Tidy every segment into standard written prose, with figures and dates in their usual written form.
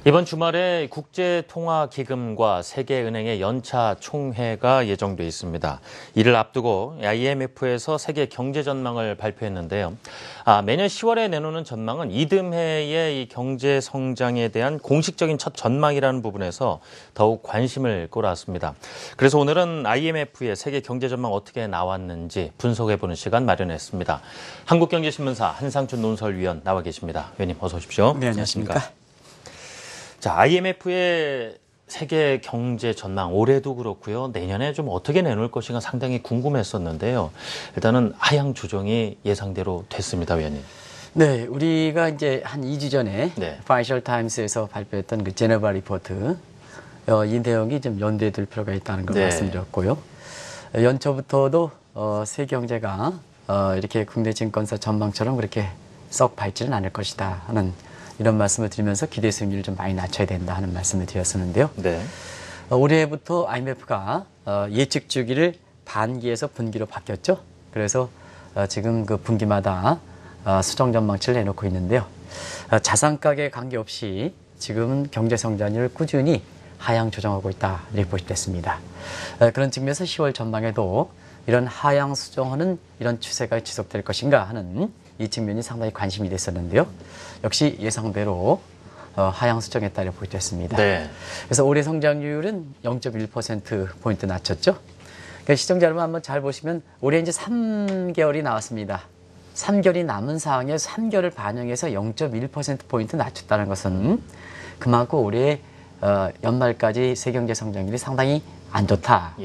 이번 주말에 국제통화기금과 세계은행의 연차 총회가 예정돼 있습니다. 이를 앞두고 IMF에서 세계 경제 전망을 발표했는데요. 매년 10월에 내놓는 전망은 이듬해의 이 경제 성장에 대한 공식적인 첫 전망이라는 부분에서 더욱 관심을 끌어왔습니다. 그래서 오늘은 IMF의 세계 경제 전망 어떻게 나왔는지 분석해보는 시간 마련했습니다. 한국경제신문사 한상춘 논설위원 나와 계십니다. 위원님 어서 오십시오. 네, 안녕하십니까. 자, IMF의 세계 경제 전망 올해도 그렇고요. 내년에 좀 어떻게 내놓을 것인가 상당히 궁금했었는데요. 일단은 하향 조정이 예상대로 됐습니다, 위원님. 네, 우리가 이제 한 2주 전에 파이낸셜 타임스에서 발표했던 그 제네바 리포트 이 내용이 좀 연대될 필요가 있다는 걸 말씀드렸고요. 연초부터도 세계 경제가 이렇게 국내 증권사 전망처럼 그렇게 썩 밝지는 않을 것이다 하는 이런 말씀을 드리면서 기대 수익률을 좀 많이 낮춰야 된다 하는 말씀을 드렸었는데요. 올해부터 IMF가 예측 주기를 반기에서 분기로 바뀌었죠. 그래서 지금 그 분기마다 수정 전망치를 내놓고 있는데요. 자산 가격에 관계없이 지금은 경제 성장률을 꾸준히 하향 조정하고 있다 이렇게 보시됐습니다. 그런 측면에서 10월 전망에도 이런 하향 수정하는 이런 추세가 지속될 것인가 하는 이 측면이 상당히 관심이 됐었는데요. 역시 예상대로 하향 수정했다 이렇게 보시됐습니다. 그래서 올해 성장률은 0.1%포인트 낮췄죠. 그러니까 시청자 여러분 한번 잘 보시면 올해 이제 3개월이 나왔습니다. 3개월이 남은 상황에 3개월을 반영해서 0.1%포인트 낮췄다는 것은 그만큼 올해 연말까지 세경제 성장률이 상당히 안 좋다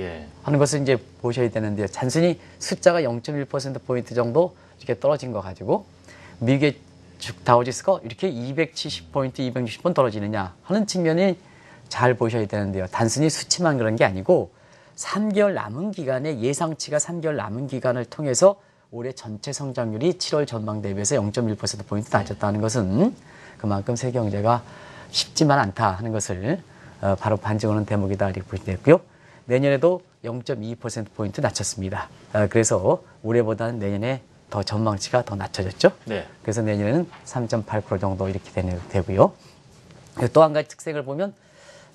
하는 것을 이제 보셔야 되는데요. 단순히 숫자가 0.1%포인트 정도 이렇게 떨어진 거 가지고 미국의 다우지수가 이렇게 270포인트, 260번 떨어지느냐 하는 측면이 잘 보셔야 되는데요. 단순히 수치만 그런 게 아니고 3개월 남은 기간에 예상치가 3개월 남은 기간을 통해서 올해 전체 성장률이 7월 전망 대비해서 0.1%포인트 낮았다는 것은 그만큼 세계 경제가 쉽지만 않다 하는 것을 바로 반증하는 대목이다 이렇게 보시되었고요. 내년에도 0.2%포인트 낮췄습니다. 그래서 올해보다는 내년에 더 전망치가 더 낮춰졌죠. 그래서 내년에는 3.8% 정도 이렇게 되고요. 또 한 가지 특색을 보면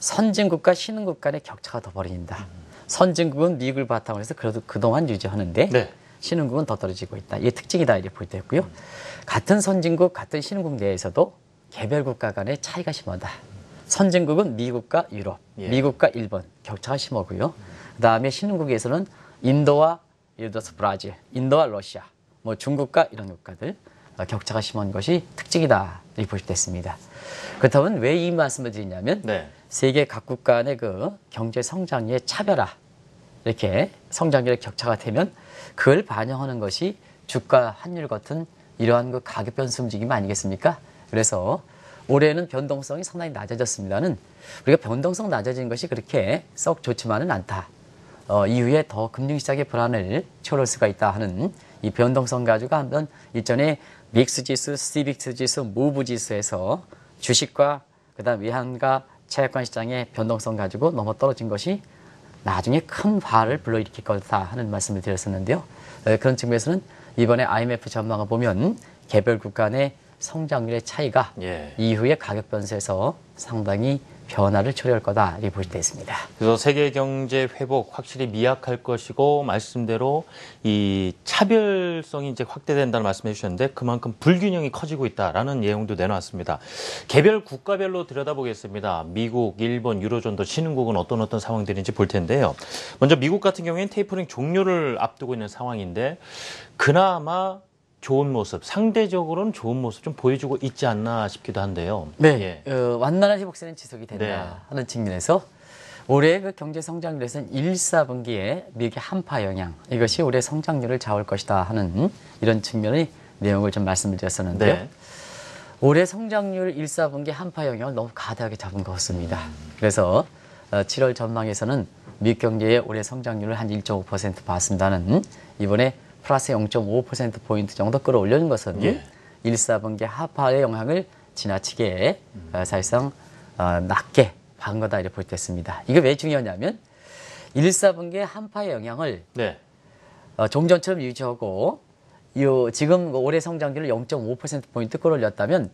선진국과 신흥국 간의 격차가 더 벌어진다. 선진국은 미국을 바탕으로 해서 그래도 그동안 유지하는데 신흥국은 더 떨어지고 있다. 이게 특징이다 이렇게 보이되었고요. 같은 선진국, 같은 신흥국 내에서도 개별 국가 간의 차이가 심하다. 선진국은 미국과 유럽, 미국과 일본 격차가 심하고요. 그다음에 신흥국에서는 인도와 예를 들어서 브라질, 인도와 러시아, 뭐 중국과 이런 국가들 격차가 심한 것이 특징이다 이렇게 보시됐습니다. 그렇다면 왜 이 말씀을 드리냐면 세계 각국 간의 그 경제 성장률의 차별화 이렇게 성장률의 격차가 되면 그걸 반영하는 것이 주가 환율 같은 이러한 그 가격 변수 움직임 아니겠습니까? 그래서 올해는 변동성이 상당히 낮아졌습니다는 우리가 변동성 낮아진 것이 그렇게 썩 좋지만은 않다. 이후에 더 금융시장의 불안을 초래할 수가 있다 하는 이 변동성 가지고 한번 일전에 믹스지수, 스티빅스지수, 무브지수에서 주식과 그다음 외환과 채권 시장의 변동성 가지고 너무 떨어진 것이 나중에 큰 화를 불러일으킬 거다 하는 말씀을 드렸었는데요. 그런 측면에서는 이번에 IMF 전망을 보면 개별 국가 내 성장률의 차이가 이후에 가격 변수에서 상당히 변화를 초래할 거다 이렇게 보실 때 있습니다. 그래서 세계 경제 회복 확실히 미약할 것이고 말씀대로 이 차별성이 이제 확대된다는 말씀해 주셨는데 그만큼 불균형이 커지고 있다라는 내용도 내놨습니다. 개별 국가별로 들여다보겠습니다. 미국, 일본, 유로존도 신흥국은 어떤 상황들인지 볼 텐데요. 먼저 미국 같은 경우에는 테이퍼링 종료를 앞두고 있는 상황인데 그나마 좋은 모습, 상대적으로는 좋은 모습 좀 보여주고 있지 않나 싶기도 한데요. 완만한 회복세는 지속이 된다 하는 측면에서 올해 그 경제 성장률에서는 1, 4분기에 미국의 한파 영향 이것이 올해 성장률을 좌우할 것이다 하는 이런 측면의 내용을 좀 말씀을 드렸었는데요. 올해 성장률 1, 4분기 한파 영향을 너무 가다하게 잡은 것 같습니다. 그래서 7월 전망에서는 미국 경제의 올해 성장률을 한 1.5% 봤습니다는 이번에 플러스 0.5%포인트 정도 끌어올리는 것은 1, 4분기 하파의 영향을 지나치게 사실상 낮게 반 거다 이렇게 볼 때 있습니다. 이게 왜 중요하냐면 1, 4분기 한파의 영향을 종전처럼 유지하고 지금 올해 성장률을 0.5%포인트 끌어올렸다면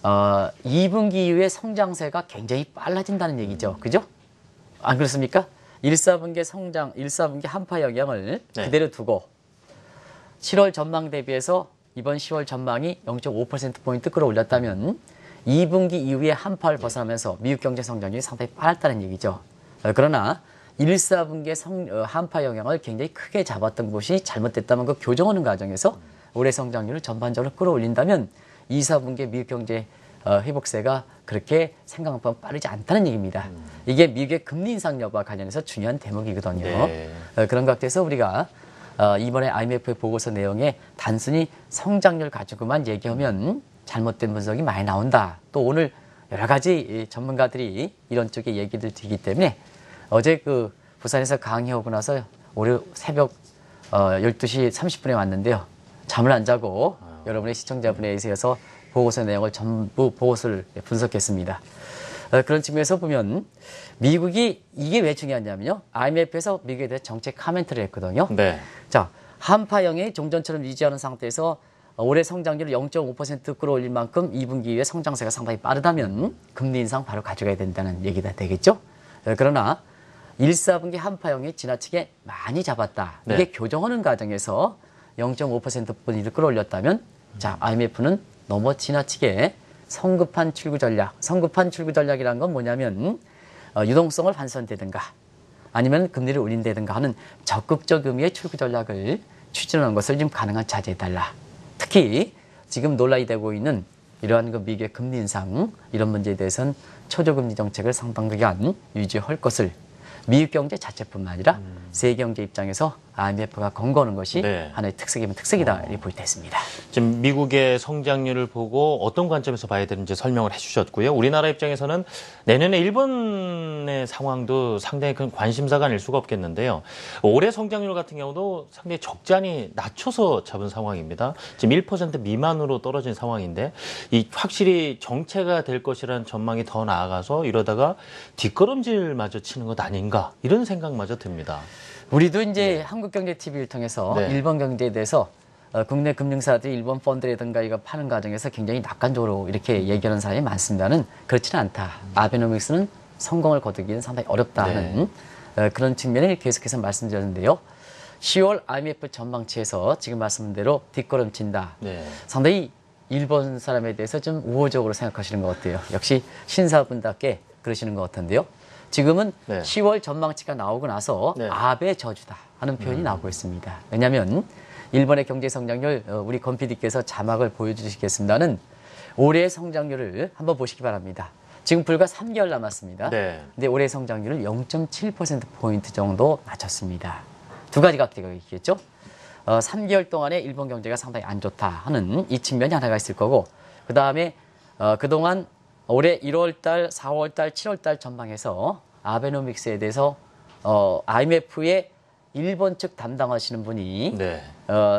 2분기 이후에 성장세가 굉장히 빨라진다는 얘기죠. 그죠? 안 그렇습니까? 1사분기 성장, 1사분기 한파 영향을 네. 그대로 두고 7월 전망 대비해서 이번 10월 전망이 0.5%포인트 끌어올렸다면 2분기 이후에 한파를 벗어나면서 미국 경제 성장률이 상당히 빨랐다는 얘기죠. 그러나 1, 4분기의 한파 영향을 굉장히 크게 잡았던 것이 잘못됐다면 그 교정하는 과정에서 올해 성장률을 전반적으로 끌어올린다면 2, 4분기의 미국 경제 회복세가 그렇게 생각보다 빠르지 않다는 얘기입니다. 이게 미국의 금리 인상 여부와 관련해서 중요한 대목이거든요. 네. 그런 것 같아서 우리가 이번에 IMF의 보고서 내용에 단순히 성장률 가지고만 얘기하면 잘못된 분석이 많이 나온다. 또 오늘 여러 가지 전문가들이 이런 쪽의 얘기를 드리기 때문에 어제 그 부산에서 강의하고 나서 올해 새벽 12시 30분에 왔는데요. 잠을 안 자고 여러분의 시청자분에 의해서 보고서 내용을 전부 보고서를 분석했습니다. 그런 측면에서 보면 미국이 이게 왜 중요하냐면요. IMF에서 미국에 대해 정책 카멘트를 했거든요. 네. 자, 한파형이 종전처럼 유지하는 상태에서 올해 성장률을 0.5% 끌어올릴 만큼 2분기 이후에 성장세가 상당히 빠르다면 금리 인상 바로 가져가야 된다는 얘기가 되겠죠. 그러나 1, 4분기 한파형이 지나치게 많이 잡았다. 이게 네. 교정하는 과정에서 0.5%포인트를 끌어올렸다면 자, IMF는 너무 지나치게 성급한 출구 전략. 성급한 출구 전략이란 건 뭐냐면 유동성을 환수한다든가 아니면 금리를 올린다든가 하는 적극적 의미의 출구 전략을 추진하는 것을 좀 가능한 자제해달라. 특히 지금 논란이 되고 있는 이러한 그 미국의 금리 인상 이런 문제에 대해서는 초저금리 정책을 상당 기간 유지할 것을 미국 경제 자체뿐만 아니라 세계 경제 입장에서 IMF가 권고하는 것이 네. 하나의 특색이면 특색이다 이렇게 볼 때 있습니다. 지금 미국의 성장률을 보고 어떤 관점에서 봐야 되는지 설명을 해주셨고요. 우리나라 입장에서는 내년에 일본의 상황도 상당히 큰 관심사가 아닐 수가 없겠는데요. 올해 성장률 같은 경우도 상당히 적잖이 낮춰서 잡은 상황입니다. 지금 1% 미만으로 떨어진 상황인데 이 확실히 정체가 될 것이라는 전망이 더 나아가서 이러다가 뒷걸음질마저 치는 것 아닌가 이런 생각마저 듭니다. 우리도 이제 한국경제TV를 통해서 네. 일본 경제에 대해서 국내 금융사들이 일본 펀드라든가 이거 파는 과정에서 굉장히 낙관적으로 이렇게 얘기하는 사람이 많습니다는 그렇지는 않다. 아베노믹스는 성공을 거두기는 상당히 어렵다 하는 그런 측면을 계속해서 말씀드렸는데요. 10월 IMF 전망치에서 지금 말씀드린 대로 뒷걸음친다. 네. 상당히 일본 사람에 대해서 좀 우호적으로 생각하시는 것 같아요. 역시 신사분답게 그러시는 것 같은데요. 지금은 네. 10월 전망치가 나오고 나서 네. 아베 저주다 하는 표현이 나오고 있습니다. 왜냐하면 일본의 경제 성장률 우리 권 PD께서 자막을 보여주시겠습니다는 올해의 성장률을 한번 보시기 바랍니다. 지금 불과 3개월 남았습니다. 네. 근데 올해 성장률을 0.7%포인트 정도 낮췄습니다. 두 가지 각도가 있겠죠. 3개월 동안에 일본 경제가 상당히 안 좋다 하는 이 측면이 하나가 있을 거고 그 다음에 그동안 올해 1월달, 4월달, 7월달 전망에서 아베노믹스에 대해서 IMF의 일본 측 담당하시는 분이 네.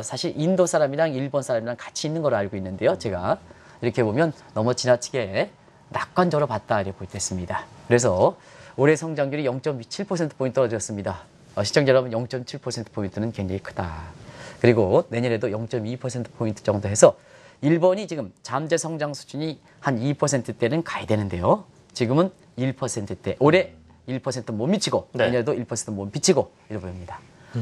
사실 인도 사람이랑 일본 사람이랑 같이 있는 걸로 알고 있는데요. 제가 이렇게 보면 너무 지나치게 낙관적으로 봤다 이렇게 볼 때 있습니다. 그래서 올해 성장률이 0.7%포인트 떨어졌습니다. 시청자 여러분 0.7%포인트는 굉장히 크다. 그리고 내년에도 0.2%포인트 정도 해서 일본이 지금 잠재 성장 수준이 한 2%대는 가야 되는데요. 지금은 1%대. 올해 1% 못 미치고 네. 내년에도 1% 못 미치고 이래 보입니다.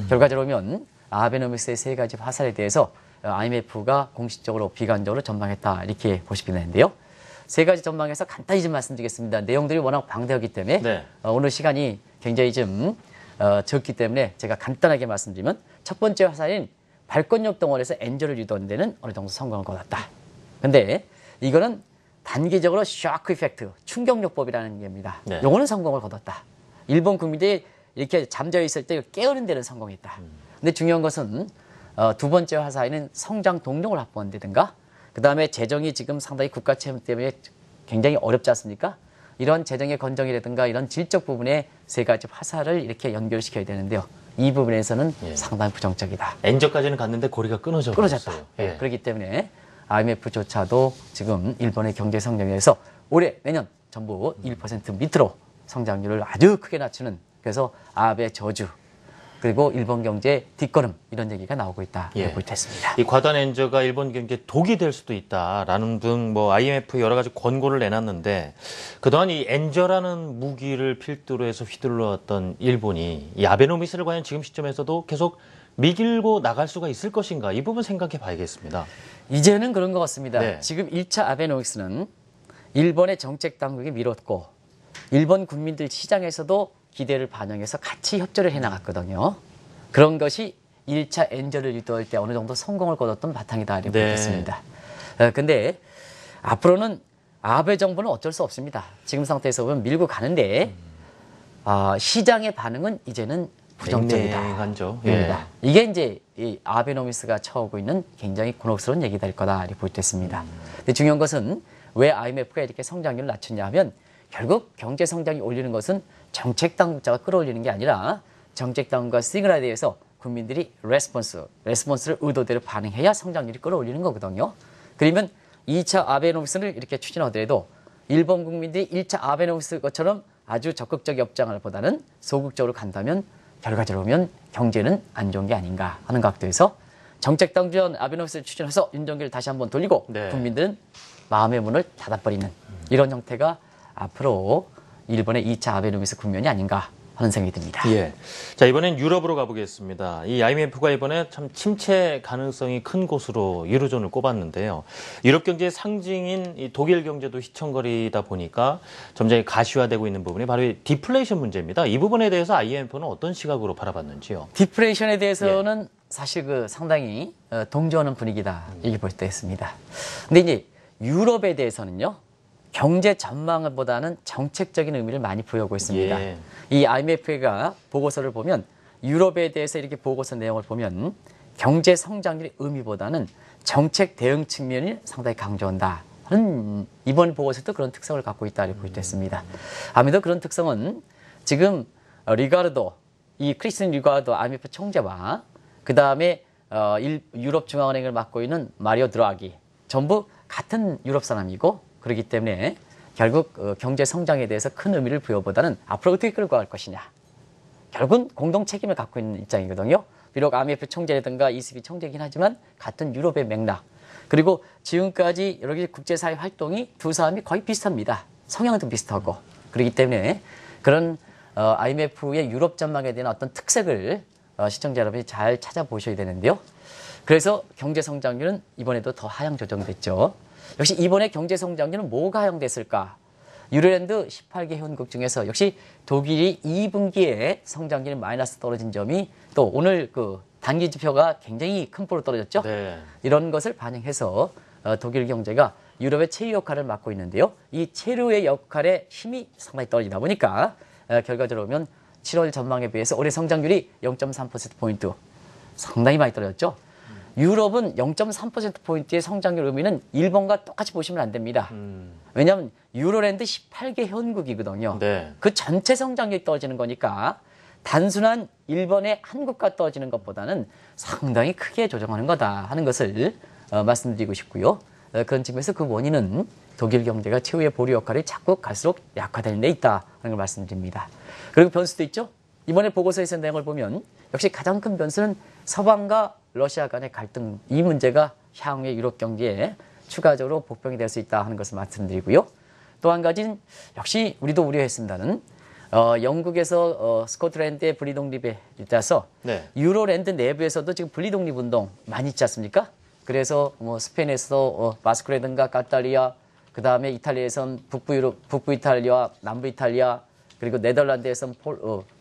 결과적으로 보면 아베노믹스의 세 가지 화살에 대해서 IMF가 공식적으로 비관적으로 전망했다 이렇게 보시면 되는데요. 세 가지 전망에서 간단히 좀 말씀드리겠습니다. 내용들이 워낙 방대하기 때문에 네. 오늘 시간이 굉장히 좀 적기 때문에 제가 간단하게 말씀드리면 첫 번째 화살인 발권력 동원에서 엔저를 유도하는 데는 어느 정도 성공을 거뒀다. 근데 이거는 단기적으로 쇼크 이펙트, 충격요법이라는 겁니다. 네. 요거는 성공을 거뒀다. 일본 국민들이 이렇게 잠져 있을 때 깨우는 데는 성공했다. 근데 중요한 것은 두 번째 화살에는 성장 동력을 확보한다든가 그 다음에 재정이 지금 상당히 국가 채무 때문에 굉장히 어렵지 않습니까? 이런 재정의 건정이라든가 이런 질적 부분에 세 가지 화살을 이렇게 연결시켜야 되는데요. 이 부분에서는 상당히 부정적이다. 엔저까지는 갔는데 고리가 끊어졌어요. 예. 그렇기 때문에 IMF조차도 지금 일본의 경제 성장에서 올해 내년 전부 1% 밑으로 성장률을 아주 크게 낮추는 그래서 아베 저주 그리고 일본 경제 뒷걸음 이런 얘기가 나오고 있다. 예. 보고 있습니다. 이 과단 엔저가 일본 경제 독이 될 수도 있다라는 등 뭐 IMF 여러 가지 권고를 내놨는데 그동안 이 엔저라는 무기를 필두로 해서 휘둘러왔던 일본이 이 아베노미스를 과연 지금 시점에서도 계속 미길고 나갈 수가 있을 것인가 이 부분 생각해 봐야겠습니다. 이제는 그런 것 같습니다. 네. 지금 1차 아베노믹스는 일본의 정책 당국이 밀었고 일본 국민들 시장에서도 기대를 반영해서 같이 협조를 해나갔거든요. 그런 것이 1차 엔저를 유도할 때 어느 정도 성공을 거뒀던 바탕이다 이렇게 보겠습니다. 근데 앞으로는 아베 정부는 어쩔 수 없습니다. 지금 상태에서 보면 밀고 가는데 시장의 반응은 이제는 부정적이다. 맹맹하죠. 예. 이게 이제 이 아베노미스가 처하고 있는 굉장히 곤혹스러운 얘기 될 거다 이렇게 볼 때 있습니다. 근데 중요한 것은 왜 IMF가 이렇게 성장률을 낮췄냐 하면 결국 경제 성장이 올리는 것은 정책 당국자가 끌어올리는 게 아니라 정책 당국과 시그널에 대해서 국민들이 레스폰스를 의도대로 반응해야 성장률이 끌어올리는 거거든요. 그러면 2차 아베노미스를 이렇게 추진하더라도 일본 국민들이 1차 아베노미스 것처럼 아주 적극적 입장을 보다는 소극적으로 간다면 결과적으로 보면 경제는 안 좋은 게 아닌가 하는 각도에서 정책 당국자 아베노미스를 추진해서 윤정기를 다시 한번 돌리고 네. 국민들은 마음의 문을 닫아버리는 이런 형태가 앞으로 일본의 2차 아베노미스 국면이 아닌가 하는 생각이 듭니다. 예. 자, 이번엔 유럽으로 가보겠습니다. 이 IMF가 이번에 참 침체 가능성이 큰 곳으로 유로존을 꼽았는데요. 유럽 경제의 상징인 이 독일 경제도 휘청거리다 보니까 점점 가시화되고 있는 부분이 바로 이 디플레이션 문제입니다. 이 부분에 대해서 IMF는 어떤 시각으로 바라봤는지요? 디플레이션에 대해서는 사실 상당히 동조하는 분위기다 이렇게 볼 때 있습니다. 근데 이제 유럽에 대해서는요. 경제 전망보다는 정책적인 의미를 많이 부여하고 있습니다. 예. 이 IMF가 보고서를 보면 유럽에 대해서 이렇게 보고서 내용을 보면 경제 성장률의 의미보다는 정책 대응 측면을 상당히 강조한다 하는 이번 보고서도 그런 특성을 갖고 있다 이렇게 볼 때 있습니다. 아무래도 그런 특성은 지금 리가르도 이 크리스틴 리가르도 IMF 총재와 그 다음에 유럽 중앙은행을 맡고 있는 마리오 드라기 전부 같은 유럽 사람이고 그렇기 때문에 결국 경제 성장에 대해서 큰 의미를 부여보다는 앞으로 어떻게 끌고 갈 것이냐. 결국은 공동 책임을 갖고 있는 입장이거든요. 비록 IMF 총재라든가 ECB 총재이긴 하지만 같은 유럽의 맥락. 그리고 지금까지 여러 개 국제사회 활동이 두 사람이 거의 비슷합니다. 성향도 비슷하고. 그렇기 때문에 그런 IMF의 유럽 전망에 대한 어떤 특색을 시청자 여러분이 잘 찾아보셔야 되는데요. 그래서 경제 성장률은 이번에도 더 하향 조정됐죠. 역시 이번에 경제 성장률은 뭐가 하향됐을까? 유로랜드 18개 회원국 중에서 역시 독일이 2분기에 성장률이 마이너스 떨어진 점이 또 오늘 단기 지표가 굉장히 큰 폭으로 떨어졌죠. 네. 이런 것을 반영해서 독일 경제가 유럽의 체류 역할을 맡고 있는데요. 이 체류의 역할에 힘이 상당히 떨어지다 보니까 결과적으로 보면 7월 전망에 비해서 올해 성장률이 0.3%포인트 상당히 많이 떨어졌죠. 유럽은 0.3%포인트의 성장률 의미는 일본과 똑같이 보시면 안 됩니다. 왜냐하면 유로랜드 18개 회원국이거든요. 네. 그 전체 성장률이 떨어지는 거니까 단순한 일본의 한 국가 떨어지는 것보다는 상당히 크게 조정하는 거다 하는 것을 말씀드리고 싶고요. 그런 측면에서 그 원인은 독일 경제가 최후의 보류 역할이 자꾸 갈수록 약화되는 데 있다 하는 걸 말씀드립니다. 그리고 변수도 있죠. 이번에 보고서에서 내용을 보면 역시 가장 큰 변수는 서방과 러시아 간의 갈등, 이 문제가 향후의 유럽 경제에 추가적으로 복병이 될 수 있다 하는 것을 말씀드리고요. 또 한 가지는 역시 우리도 우려했습니다는 영국에서 스코틀랜드의 분리독립에 따라서 네. 유로랜드 내부에서도 지금 분리독립운동 많이 있지 않습니까? 그래서 스페인에서 바스크라든가 카탈리아, 그 다음에 이탈리아에선 북부 이탈리아, 남부 이탈리아, 그리고 네덜란드에선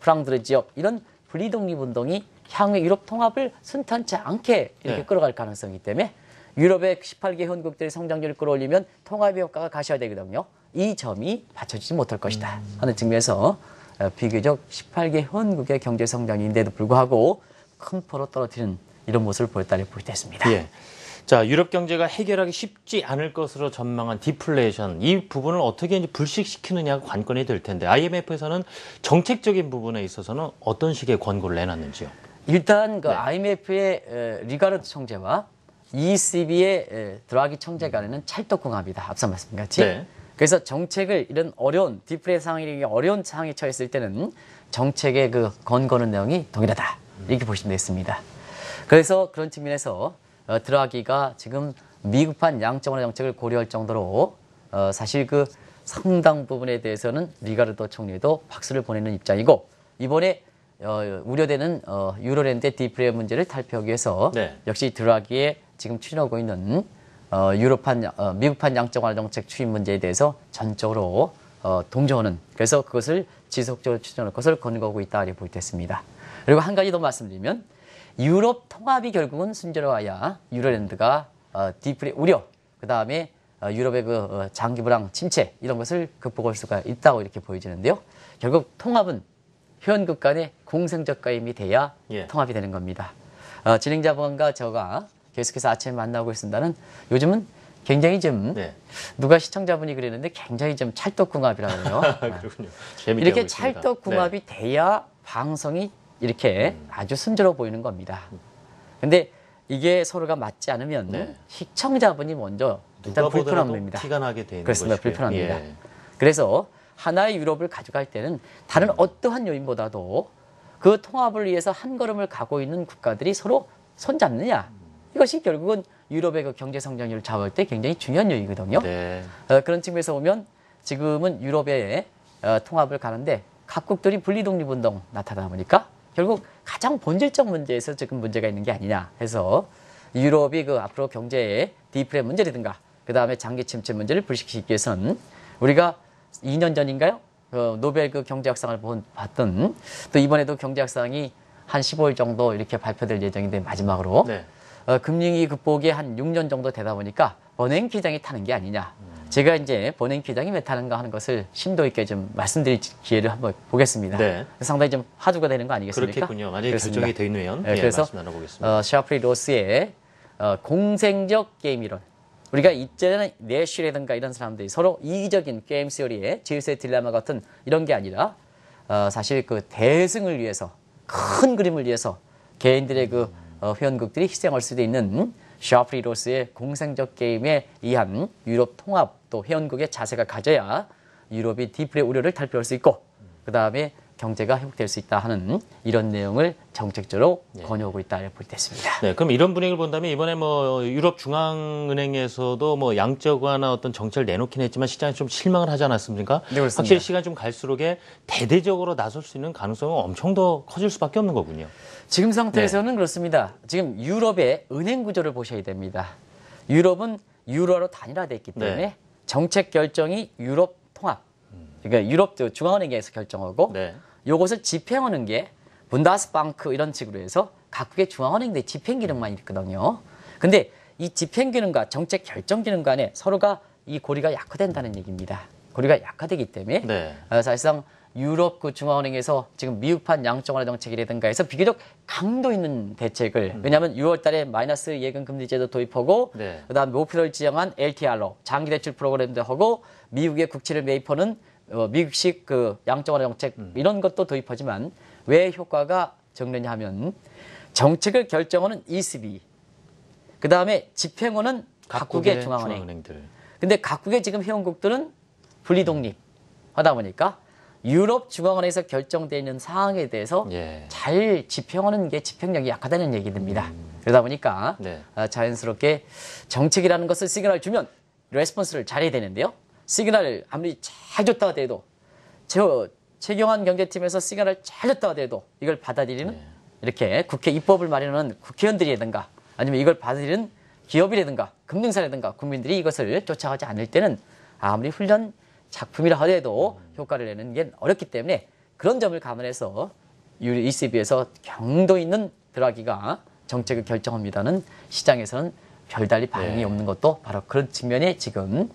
프랑드르 지역 이런 분리독립운동이 향후의 유럽 통합을 순탄치 않게 이렇게 끌어갈 가능성이기 때문에 유럽의 18개 회원국들의 성장률을 끌어올리면 통합의 효과가 가시화되거든요. 이 점이 받쳐지지 못할 것이다 하는 측면에서 비교적 18개 회원국의 경제 성장인데도 불구하고 큰 폭으로 떨어뜨리는 이런 모습을 보였다고 볼 때 있습니다. 예. 자, 유럽 경제가 해결하기 쉽지 않을 것으로 전망한 디플레이션, 이 부분을 어떻게 이제 불식시키느냐가 관건이 될 텐데 IMF에서는 정책적인 부분에 있어서는 어떤 식의 권고를 내놨는지요? 일단 IMF의 리가르드 총재와 ECB의 드라기 총재 간에는 찰떡궁합이다. 앞서 말씀드렸지. 네. 그래서 정책을 이런 어려운 디플레이션 상황이 어려운 상황에 처했을 때는 정책의 권고는 내용이 동일하다. 이렇게 보시면 되겠습니다. 그래서 그런 측면에서 드라기가 지금 미흡한 양적 완화 정책을 고려할 정도로 사실 그 상당 부분에 대해서는 리가르도 총리도 박수를 보내는 입장이고 이번에 우려되는 유로랜드의 디프레 문제를 탈피하기 위해서 네. 역시 드라기의 지금 추진하고 있는 미흡한 양적 완화 정책 추진 문제에 대해서 전적으로 동조하는 그래서 그것을 지속적으로 추진할 것을 권고하고 있다 이렇게 볼 때 있습니다. 그리고 한 가지 더 말씀드리면 유럽 통합이 결국은 순조로워야 유로랜드가 디프레 우려 그 다음에 유럽의 그 장기 불황 침체 이런 것을 극복할 수가 있다고 이렇게 보여지는데요. 결국 통합은 회원국 간의 공생적 가임이 돼야 통합이 되는 겁니다. 진행자분과 제가 계속해서 아침에 만나고 있습니다는 요즘은 굉장히 좀 누가 시청자분이 그랬는데 굉장히 좀 찰떡궁합이라고요. 그렇군요. 이렇게 찰떡궁합이 돼야 방송이 이렇게 아주 순조로워 보이는 겁니다. 근데 이게 서로가 맞지 않으면 시청자분이 먼저 일단 불편합니다. 티가 나게 되는 그렇습니다. 것이고요. 불편합니다. 그래서 하나의 유럽을 가져갈 때는 다른 어떠한 요인보다도 그 통합을 위해서 한 걸음을 가고 있는 국가들이 서로 손잡느냐. 이것이 결국은 유럽의 그 경제 성장률을 잡을 때 굉장히 중요한 요인이거든요. 그런 측면에서 보면 지금은 유럽의 통합을 가는데 각국들이 분리독립운동 나타나다 보니까 결국 가장 본질적 문제에서 지금 문제가 있는 게 아니냐 해서 유럽이 그 앞으로 경제의 디프레 문제라든가 그 다음에 장기 침체 문제를 불식시키기 위해서는 우리가 2년 전인가요? 노벨 그 경제학상을 봤던 또 이번에도 경제학상이 한 15일 정도 이렇게 발표될 예정인데 마지막으로 금융위 극복이 한 6년 정도 되다 보니까 버냉키장이 타는 게 아니냐. 제가 이제 버냉키장이 왜 타는가 하는 것을 심도 있게 좀 말씀드릴 기회를 한번 보겠습니다. 상당히 좀 화두가 되는 거 아니겠습니까? 그렇겠군요. 만약에 결정이 돼 있는 그래서 말씀 나눠보겠습니다. 샤프리 로스의 공생적 게임 이론. 우리가 이제는 내쉬라든가 이런 사람들이 서로 이기적인 게임 시어리의 질서의 딜레마 같은 이런 게 아니라 사실 그 대승을 위해서 큰 그림을 위해서 개인들의 그 회원국들이 희생할 수도 있는 샤프리 로스의 공생적 게임에 의한 유럽 통합 또 회원국의 자세가 가져야 유럽이 디프레 우려를 탈피할 수 있고 그 다음에 경제가 회복될 수 있다 하는 이런 내용을 정책적으로 권유하고 있다 볼 때 있습니다. 네, 그럼 이런 분위기를 본다면 이번에 뭐 유럽 중앙은행에서도 뭐 양적 완화 어떤 정책을 내놓긴 했지만 시장이 좀 실망을 하지 않았습니까? 네, 그렇습니다. 확실히 시간 좀 갈수록에 대대적으로 나설 수 있는 가능성은 엄청 더 커질 수밖에 없는 거군요. 지금 상태에서는 그렇습니다. 지금 유럽의 은행 구조를 보셔야 됩니다. 유럽은 유로로 단일화되어 있기 때문에 정책 결정이 유럽 통합, 그러니까 유럽 중앙은행에서 결정하고 요것을 집행하는 게 분다스방크 이런 식으로 해서 각국의 중앙은행들의 집행 기능만 있거든요. 근데 이 집행 기능과 정책 결정 기능 간에 서로가 이 고리가 약화된다는 얘기입니다. 고리가 약화되기 때문에 사실상 유럽 그 중앙은행에서 지금 미흡한 양적 완화 정책이라든가 해서 비교적 강도 있는 대책을 왜냐하면 6월 달에 마이너스 예금 금리 제도 도입하고 그다음 목표를 지정한 LTR로 장기 대출 프로그램도 하고 미국의 국채를 매입하는 미국식 그 양적 완화 정책 이런 것도 도입하지만 왜 효과가 적느냐 하면 정책을 결정하는 ECB 그다음에 집행하는 각국의 중앙은행들. 근데 각국의 지금 회원국들은 분리독립 하다 보니까 유럽 중앙은행에서 결정되어 있는 사항에 대해서 잘 집행하는 게 집행력이 약하다는 얘기입니다. 그러다 보니까 자연스럽게 정책이라는 것을 시그널을 주면 레스폰스를 잘해야 되는데요. 시그널을 아무리 잘 줬다 하더라도 최경환 경제팀에서 시그널을 잘 줬다 하더라도 이걸 받아들이는 이렇게 국회 입법을 마련하는 국회의원들이라든가 아니면 이걸 받아들이는 기업이라든가 금융사라든가 국민들이 이것을 쫓아가지 않을 때는 아무리 훈련 작품이라 하더라도 효과를 내는 게 어렵기 때문에 그런 점을 감안해서 ECB에서 경도 있는 드라기가 정책을 결정합니다는 시장에서는 별달리 반응이 없는 것도 바로 그런 측면에 지금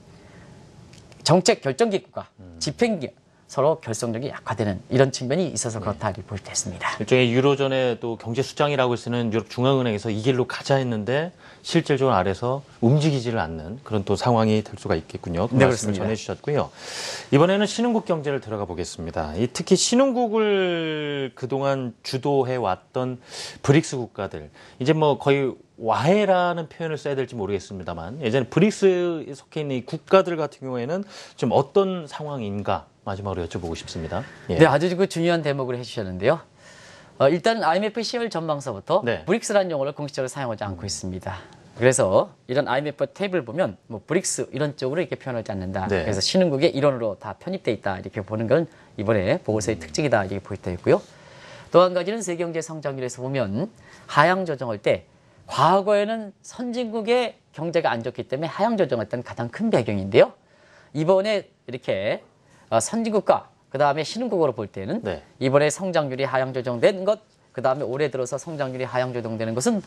정책 결정기구가 집행기 서로 결속력이 약화되는 이런 측면이 있어서 그렇다 볼 때 있습니다. 일종의 유로존의 또 경제 수장이라고 쓰는 유럽 중앙은행에서 이 길로 가자 했는데 실질적으로 아래서 움직이지를 않는 그런 또 상황이 될 수가 있겠군요. 그 말씀을 전해주셨고요. 이번에는 신흥국 경제를 들어가 보겠습니다. 특히 신흥국을 그동안 주도해 왔던 브릭스 국가들 이제 뭐 거의 와해라는 표현을 써야 될지 모르겠습니다만 예전에 브릭스에 속해 있는 이 국가들 같은 경우에는 좀 어떤 상황인가 마지막으로 여쭤보고 싶습니다. 네, 아주 그 중요한 대목을 해주셨는데요. 일단 IMF 10월 전망서부터 네. 브릭스라는 용어를 공식적으로 사용하지 않고 있습니다. 그래서 이런 IMF 탭을 보면 뭐 브릭스 이런 쪽으로 이렇게 표현하지 않는다. 네. 그래서 신흥국의 일원으로 다 편입돼 있다 이렇게 보는 건 이번에 보고서의 특징이다 이렇게 보여져 있고요. 또 한 가지는 세계경제 성장률에서 보면 하향 조정할 때 과거에는 선진국의 경제가 안 좋기 때문에 하향 조정했던 가장 큰 배경인데요. 이번에 이렇게 선진국과 그 다음에 신흥국으로 볼 때는 네. 이번에 성장률이 하향 조정된 것, 그 다음에 올해 들어서 성장률이 하향 조정되는 것은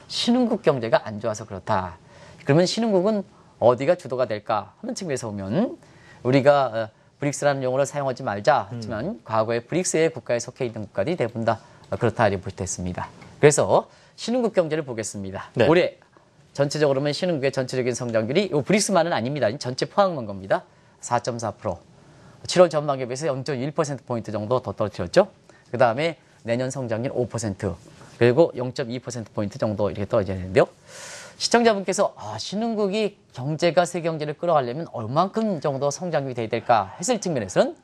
신흥국 경제가 안 좋아서 그렇다. 그러면 신흥국은 어디가 주도가 될까 하는 측면에서 보면 우리가 브릭스라는 용어를 사용하지 말자 하지만 과거에 브릭스의 국가에 속해 있는 국가들이 대부분 다 그렇다 이렇게 볼 수 있습니다. 그래서 신흥국 경제를 보겠습니다. 네. 올해 전체적으로 보면 신흥국의 전체적인 성장률이 브릭스만은 아닙니다. 전체 포함한 겁니다. 4.4%. 7월 전망에 비해서 0.1%포인트 정도 더 떨어뜨렸죠. 그 다음에 내년 성장률 5%, 그리고 0.2%포인트 정도 이렇게 떨어져야 되는데요. 시청자분께서 신흥국이 경제가 세계 경제를 끌어가려면 얼만큼 정도 성장률이 돼야 될까 했을 측면에서는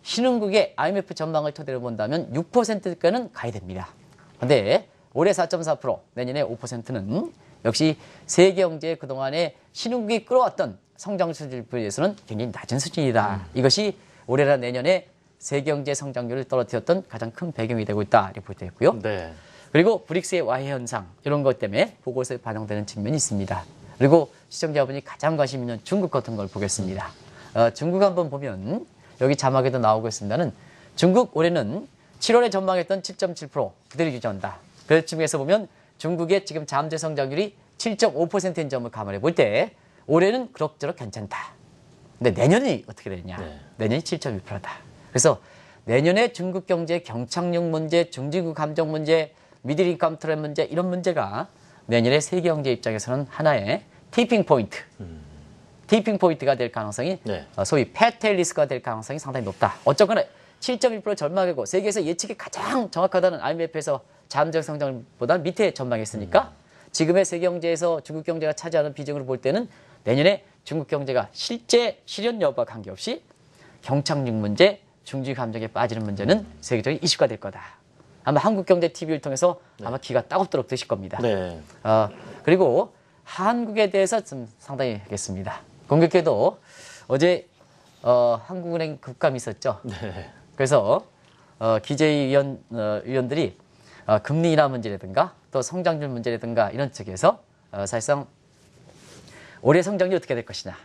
신흥국의 IMF 전망을 토대로 본다면 6%까지는 가야 됩니다. 그런데 올해 4.4%, 내년에 5%는 역시 세계 경제의 그동안에 신흥국이 끌어왔던 성장 수준에 비해서는 굉장히 낮은 수준이다. 이것이 올해나 내년에 세계 경제 성장률을 떨어뜨렸던 가장 큰 배경이 되고 있다 이렇게 볼 때 있고요. 네. 그리고 브릭스의 와해 현상 이런 것 때문에 보고서에 반영되는 측면이 있습니다. 그리고 시청자분이 가장 관심 있는 중국 같은 걸 보겠습니다. 중국 한번 보면 여기 자막에도 나오고 있습니다는 중국 올해는 7월에 전망했던 7.7% 그대로 유지한다. 그 측면에서 보면 중국의 지금 잠재 성장률이 7.5%인 점을 감안해 볼 때 올해는 그럭저럭 괜찮다. 근데 내년이 어떻게 되냐? 네. 내년이 7.1%다. 그래서 내년에 중국 경제의 경착륙 문제, 중진국 감정 문제, 미들인컴 트랩 문제 이런 문제가 내년에 세계 경제 입장에서는 하나의 티핑 포인트, 티핑 포인트가 될 가능성이 네. 소위 페테일리스가 될 가능성이 상당히 높다. 어쨌거나 7.1% 전망이고 세계에서 예측이 가장 정확하다는 IMF에서 잠정 성장보다 밑에 전망했으니까 지금의 세계 경제에서 중국 경제가 차지하는 비중으로 볼 때는 내년에 중국 경제가 실제 실현 여부와 관계없이 경착륙 문제, 중지 감정에 빠지는 문제는 세계적인 이슈가 될 거다. 아마 한국경제TV를 통해서 아마 귀가 따갑도록 드실 겁니다. 네. 그리고 한국에 대해서 좀 상당히 하겠습니다. 공교롭게도 어제 한국은행 국감이 있었죠. 네. 그래서 기재위 위원들이 금리 인하 문제라든가 또 성장률 문제라든가 이런 측에서 사실상 올해 성장률이 어떻게 될 것이냐.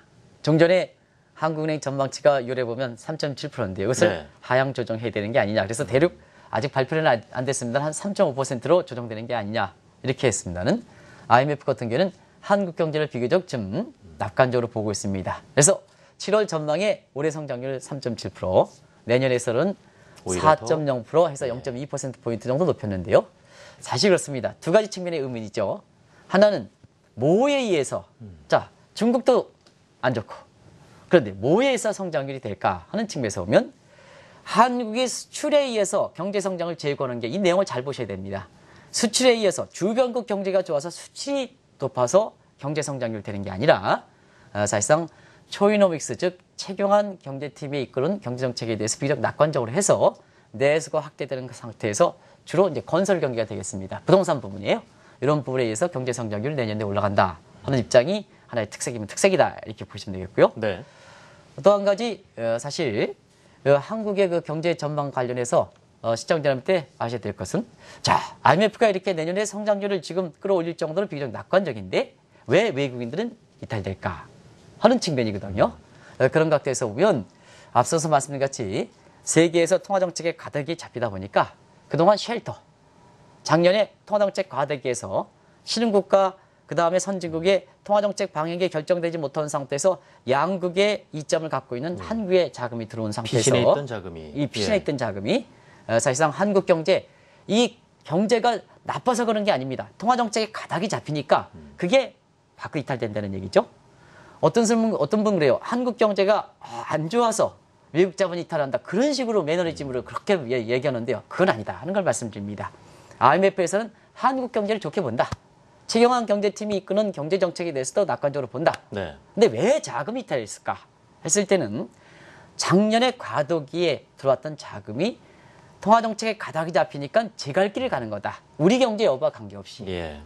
종전에 한국은행 전망치가 6월에 보면 3.7%인데 이것을 네. 하향 조정해야 되는 게 아니냐. 그래서 대륙 아직 발표는 안 됐습니다. 한 3.5%로 조정되는 게 아니냐. 이렇게 했습니다는 IMF 같은 경우는 한국 경제를 비교적 좀 낙관적으로 보고 있습니다. 그래서 7월 전망에 올해 성장률 3.7%, 내년에서는 4.0% 해서 0.2%포인트 정도 높였는데요. 사실 그렇습니다. 두 가지 측면의 의문이 있죠. 하나는 뭐에 의해서 자 중국도 안 좋고 그런데 뭐에 의해서 성장률이 될까 하는 측면에서 보면 한국의 수출에 의해서 경제 성장을 제고하는 게 이 내용을 잘 보셔야 됩니다. 수출에 의해서 주변국 경제가 좋아서 수출이 높아서 경제 성장률이 되는 게 아니라 사실상 초이노믹스 즉 최경환 경제팀이 이끄는 경제정책에 대해서 비교적 낙관적으로 해서 내수가 확대되는 상태에서 주로 이제 건설 경기가 되겠습니다. 부동산 부분이에요. 이런 부분에 의해서 경제 성장률이 내년에 올라간다 하는 입장이 하나의 특색이면 특색이다 이렇게 보시면 되겠고요. 네. 또 한 가지 사실 한국의 그 경제 전망 관련해서 시청자님한테 아셔야 될 것은 자 IMF가 이렇게 내년에 성장률을 지금 끌어올릴 정도로 비교적 낙관적인데 왜 외국인들은 이탈될까 하는 측면이거든요. 그런 각도에서 보면 앞서서 말씀드린 같이 세계에서 통화정책의 가닥이 잡히다 보니까 그동안 쉘터 작년에 통화정책 가닥에서 신흥국가 그 다음에 선진국의 통화정책 방향이 결정되지 못한 상태에서 양국의 이점을 갖고 있는 한국의 자금이 들어온 상태에서 피신해 있던 자금이 이 피신해 있던 자금이 사실상 한국 경제 이 경제가 나빠서 그런 게 아닙니다. 통화정책의 가닥이 잡히니까 그게 밖으로 이탈된다는 얘기죠. 어떤 분 그래요. 한국 경제가 안 좋아서 외국 자본이 이탈한다. 그런 식으로 매너리즘으로 그렇게 얘기하는데요. 그건 아니다 하는 걸 말씀드립니다. IMF에서는 한국 경제를 좋게 본다. 최경환 경제팀이 이끄는 경제정책에 대해서도 낙관적으로 본다. 네. 근데 왜 자금이 이탈했을까 했을 때는 작년에 과도기에 들어왔던 자금이 통화 정책의 가닥이 잡히니까 제 갈 길을 가는 거다. 우리 경제 여부와 관계없이. 예.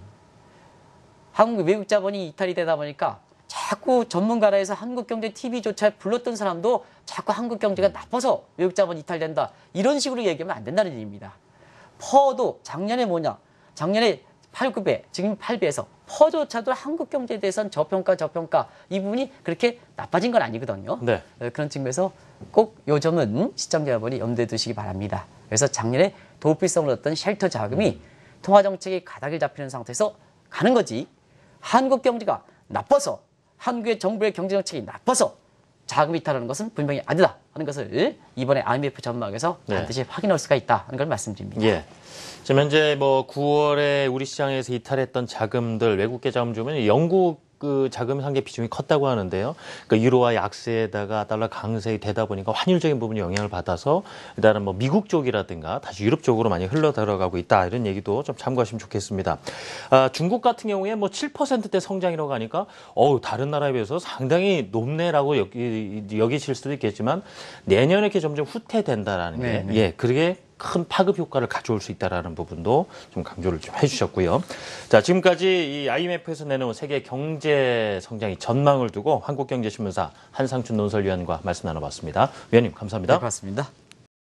한국 외국 자본이 이탈이 되다 보니까 자꾸 전문가라 해서 한국경제 TV조차 불렀던 사람도 자꾸 한국 경제가 나빠서 외국 자본 이탈된다. 이런 식으로 얘기하면 안 된다는 얘기입니다. 퍼도 작년에 뭐냐? 작년에 8, 9배, 지금 8배에서 퍼조차도 한국 경제에 대해서는 저평가 이 부분이 그렇게 나빠진 건 아니거든요. 네. 그런 측면에서 꼭 요점은 시청자 여러분이 염두에 두시기 바랍니다. 그래서 작년에 도피성을 얻던 쉘터 자금이 통화정책이 가닥을 잡히는 상태에서 가는 거지. 한국 경제가 나빠서 한국의 정부의 경제정책이 나빠서 자금 이탈하는 것은 분명히 아니다 하는 것을 이번에 IMF 전망에서 반드시 확인할 수가 있다 하는 걸 말씀드립니다. 예. 지금 현재 뭐 9월에 우리 시장에서 이탈했던 자금들 외국계 자금 주면 영국 그 자금 상계 비중이 컸다고 하는데요. 그 유로와 약세에다가 달러 강세가 되다 보니까 환율적인 부분이 영향을 받아서 일단은 뭐 미국 쪽이라든가 다시 유럽 쪽으로 많이 흘러 들어가고 있다 이런 얘기도 좀 참고하시면 좋겠습니다. 중국 같은 경우에 뭐 7%대 성장이라고 하니까 다른 나라에 비해서 상당히 높네라고 여기실 수도 있겠지만 내년에 이렇게 점점 후퇴된다라는 게 예, 그게 큰 파급 효과를 가져올 수 있다라는 부분도 좀 강조를 좀 해주셨고요. 자, 지금까지 이 IMF에서 내놓은 세계 경제 성장의 전망을 두고 한국경제신문사 한상춘 논설위원과 말씀 나눠봤습니다. 위원님 감사합니다. 네, 고맙습니다.